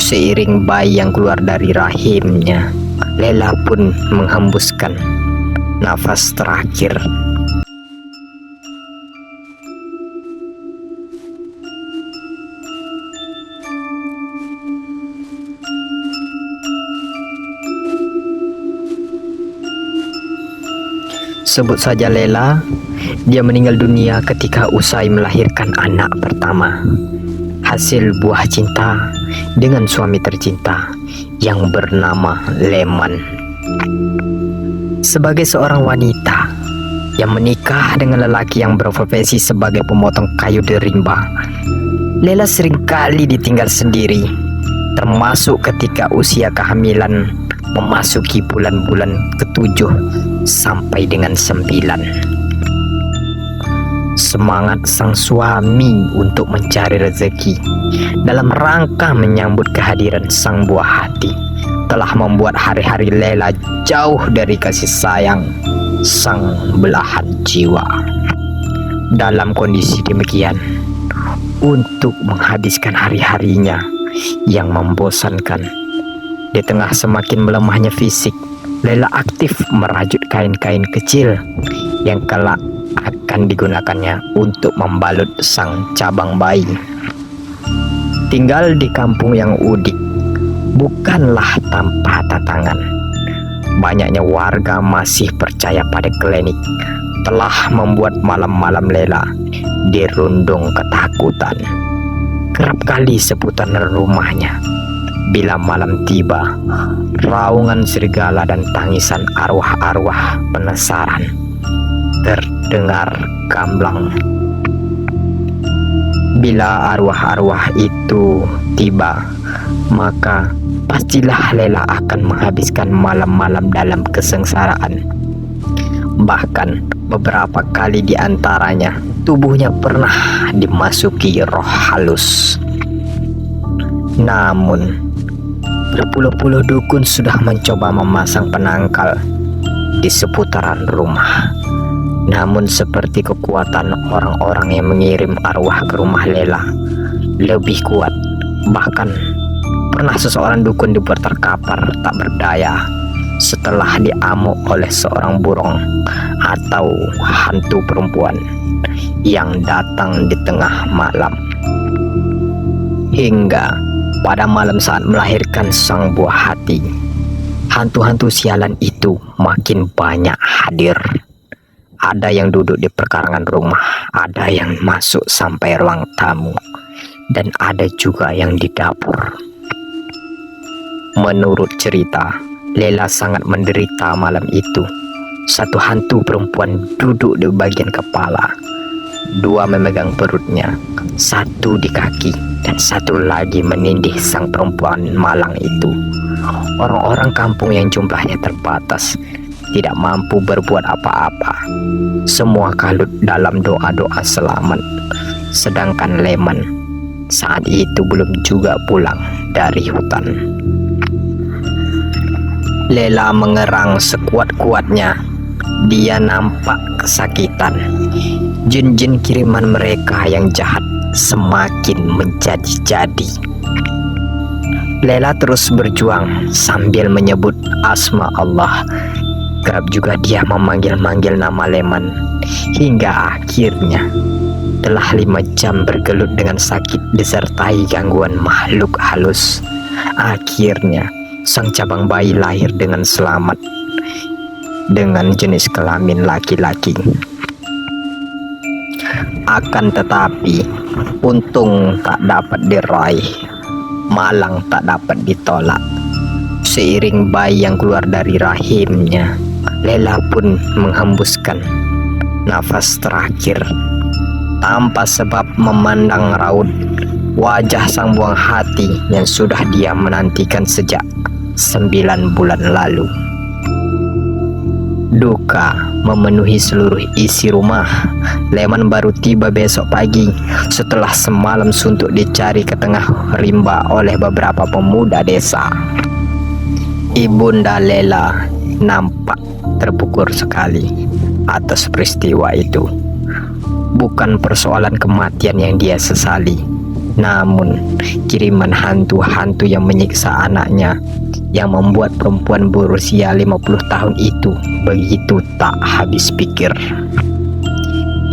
Seiring bayi yang keluar dari rahimnya, Lela pun menghembuskan nafas terakhir. Sebut saja Lela, dia meninggal dunia ketika usai melahirkan anak pertama, hasil buah cinta dengan suami tercinta yang bernama Leman. Sebagai seorang wanita yang menikah dengan lelaki yang berprofesi sebagai pemotong kayu di rimba, Lela seringkali ditinggal sendiri, termasuk ketika usia kehamilan memasuki bulan-bulan ke-7 sampai dengan 9. Semangat sang suami untuk mencari rezeki dalam rangka menyambut kehadiran sang buah hati telah membuat hari-hari Lela jauh dari kasih sayang sang belahan jiwa. Dalam kondisi demikian, untuk menghabiskan hari-harinya yang membosankan, di tengah semakin melemahnya fisik, Lela aktif merajut kain-kain kecil yang kelak akan digunakannya untuk membalut sang cabang bayi. Tinggal di kampung yang udik bukanlah tanpa tantangan. Banyaknya warga masih percaya pada klinik telah membuat malam-malam Lela dirundung ketakutan. Kerap kali seputar rumahnya, bila malam tiba, raungan serigala dan tangisan arwah-arwah penasaran terdengar gamblang. Bila arwah-arwah itu tiba, maka pastilah Lela akan menghabiskan malam-malam dalam kesengsaraan. Bahkan beberapa kali di antaranya tubuhnya pernah dimasuki roh halus. Namun berpuluh-puluh dukun sudah mencoba memasang penangkal di seputaran rumah. Namun seperti kekuatan orang-orang yang mengirim arwah ke rumah Lela lebih kuat. Bahkan pernah seseorang dukun dibuat terkapar tak berdaya setelah diamuk oleh seorang burung atau hantu perempuan yang datang di tengah malam. Hingga pada malam saat melahirkan sang buah hati, hantu-hantu sialan itu makin banyak hadir. Ada yang duduk di perkarangan rumah, ada yang masuk sampai ruang tamu, dan ada juga yang di dapur. Menurut cerita, Lela sangat menderita malam itu. Satu hantu perempuan duduk di bagian kepala, 2 memegang perutnya, 1 di kaki, dan 1 lagi menindih sang perempuan malang itu. Orang-orang kampung yang jumlahnya terbatas tidak mampu berbuat apa-apa. Semua kalut dalam doa-doa selamat. Sedangkan Leman saat itu belum juga pulang dari hutan. Lela mengerang sekuat-kuatnya. Dia nampak kesakitan. Jin-jin kiriman mereka yang jahat semakin menjadi-jadi. Lela terus berjuang sambil menyebut asma Allah. Kerap juga dia memanggil-manggil nama Leman. Hingga akhirnya telah 5 jam bergelut dengan sakit disertai gangguan makhluk halus. Akhirnya sang cabang bayi lahir dengan selamat dengan jenis kelamin laki-laki. Akan tetapi untung tak dapat diraih, malang tak dapat ditolak. Seiring bayi yang keluar dari rahimnya, Lela pun menghembuskan nafas terakhir. Tanpa sebab memandang raut wajah sang buang hati yang sudah dia menantikan sejak 9 bulan lalu. Duka memenuhi seluruh isi rumah. Leman baru tiba besok pagi setelah semalam suntuk dicari ke tengah rimba oleh beberapa pemuda desa. Ibunda Lela nampak terpukul sekali atas peristiwa itu. Bukan persoalan kematian yang dia sesali, Namun, kiriman hantu-hantu yang menyiksa anaknya yang membuat perempuan berusia 50 tahun itu begitu tak habis pikir.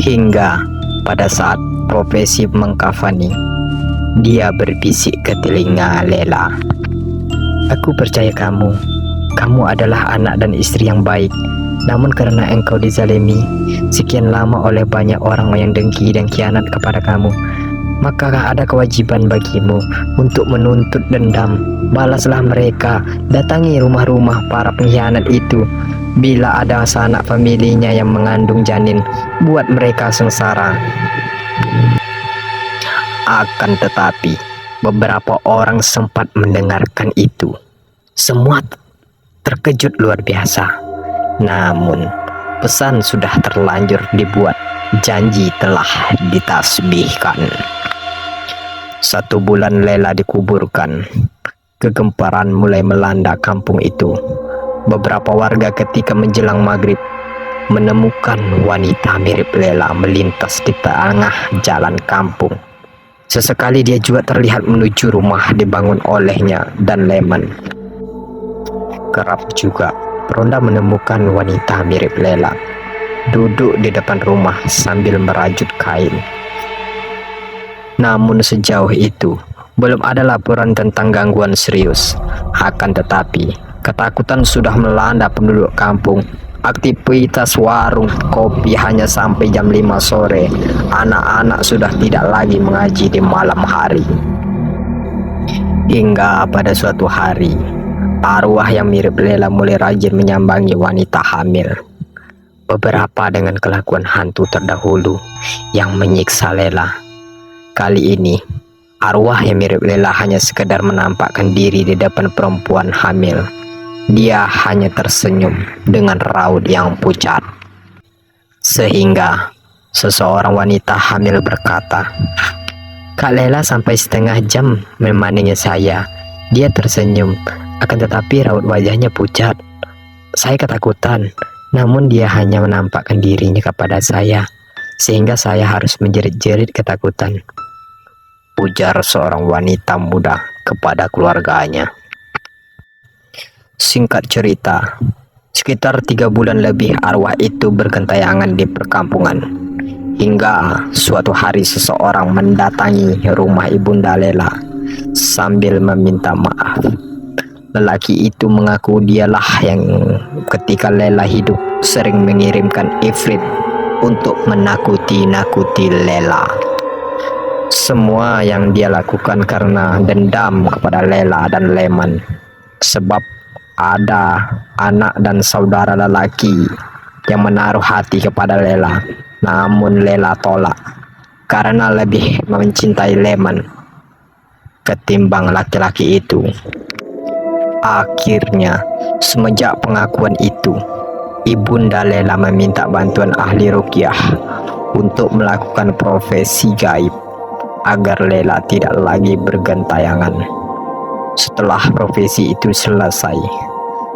Hingga pada saat profesi mengkafani, dia berbisik ke telinga Lela, "Aku percaya kamu. Kamu adalah anak dan istri yang baik. Namun karena engkau dizalimi sekian lama oleh banyak orang yang dengki dan khianat kepada kamu, maka ada kewajiban bagimu untuk menuntut dendam. Balaslah mereka, datangi rumah-rumah para pengkhianat itu. Bila ada sanak familinya yang mengandung janin, buat mereka sengsara." Akan tetapi, beberapa orang sempat mendengarkan itu. Semua terkejut luar biasa. Namun, pesan sudah terlanjur dibuat, janji telah ditasbihkan. 1 bulan Lela dikuburkan. Kegemparan mulai melanda kampung itu. Beberapa warga ketika menjelang maghrib menemukan wanita mirip Lela melintas di tengah jalan kampung. Sesekali dia juga terlihat menuju rumah dibangun olehnya dan Leman. Kerap juga peronda menemukan wanita mirip Lela duduk di depan rumah sambil merajut kain. Namun sejauh itu belum ada laporan tentang gangguan serius. Akan tetapi ketakutan sudah melanda penduduk kampung. Aktivitas warung kopi hanya sampai jam 5 sore. Anak-anak sudah tidak lagi mengaji di malam hari. Hingga pada suatu hari, arwah yang mirip Lela mulai rajin menyambangi wanita hamil. Beberapa dengan kelakuan hantu terdahulu yang menyiksa Lela. Kali ini, arwah yang mirip Lela hanya sekedar menampakkan diri di depan perempuan hamil. Dia hanya tersenyum dengan raut yang pucat. Sehingga seseorang wanita hamil berkata, "Kak Lela sampai setengah jam memandangi saya. Dia tersenyum, akan tetapi raut wajahnya pucat. Saya ketakutan, namun dia hanya menampakkan dirinya kepada saya, sehingga saya harus menjerit-jerit ketakutan," ujar seorang wanita muda kepada keluarganya. Singkat cerita, sekitar 3 bulan lebih arwah itu bergentayangan di perkampungan. Hingga suatu hari seseorang mendatangi rumah ibunda Lela sambil meminta maaf. Lelaki itu mengaku dialah yang ketika Lela hidup sering mengirimkan ifrit untuk menakuti-nakuti Lela. Semua yang dia lakukan karena dendam kepada Lela dan Leman. Sebab ada anak dan saudara lelaki yang menaruh hati kepada Lela, namun Lela tolak karena lebih mencintai Leman ketimbang laki-laki itu. Akhirnya, semenjak pengakuan itu, ibunda Lela meminta bantuan ahli ruqyah untuk melakukan profesi gaib agar Lela tidak lagi bergentayangan. Setelah profesi itu selesai,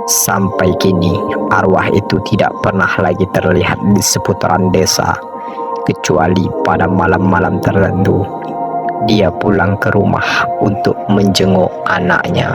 sampai kini arwah itu tidak pernah lagi terlihat di seputaran desa, kecuali pada malam-malam tertentu dia pulang ke rumah untuk menjenguk anaknya.